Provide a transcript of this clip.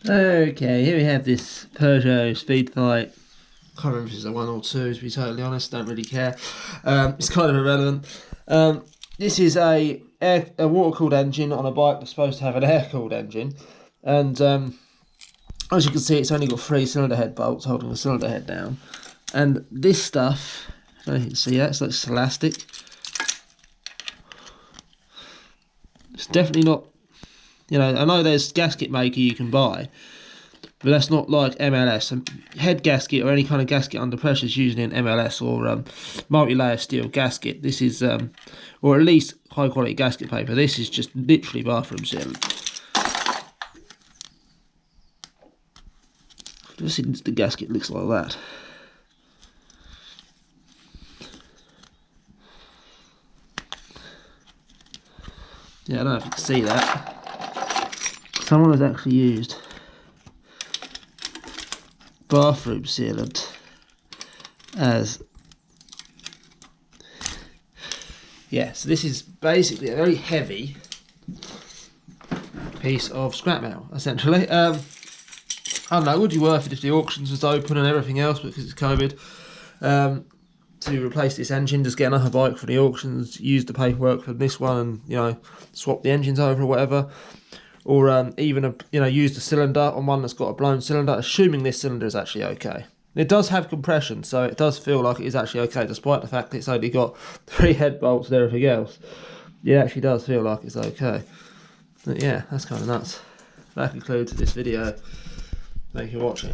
Okay, here we have this Peugeot Speed Fight. I can't remember if it's a 1 or 2, to be totally honest, don't really care. It's kind of irrelevant. This is a water-cooled engine on a bike that's supposed to have an air-cooled engine. And as you can see, it's only got 3 cylinder head bolts holding the cylinder head down. And this stuff, I don't know if you can see that, it's like elastic. It's definitely not, you know, I know there's gasket maker you can buy, but that's not like MLS. A head gasket or any kind of gasket under pressure is usually an MLS or multi-layer steel gasket. This is, or at least high quality gasket paper. This is just literally bathroom sealant. Just the gasket looks like that. Yeah, I don't know if you can see that. Someone has actually used bathroom sealant as, yeah, so this is basically a very heavy piece of scrap metal, essentially. I don't know, it would be worth it if the auctions was open and everything else, because it's COVID. To replace this engine, just get another bike for the auctions, use the paperwork from this one, and you know, swap the engines over or whatever, or even use the cylinder on one that's got a blown cylinder, assuming this cylinder is actually okay. It does have compression, so it does feel like it is actually okay, despite the fact that it's only got 3 head bolts and everything else. It actually does feel like it's okay. But yeah, that's kind of nuts. That concludes this video. Thank you for watching.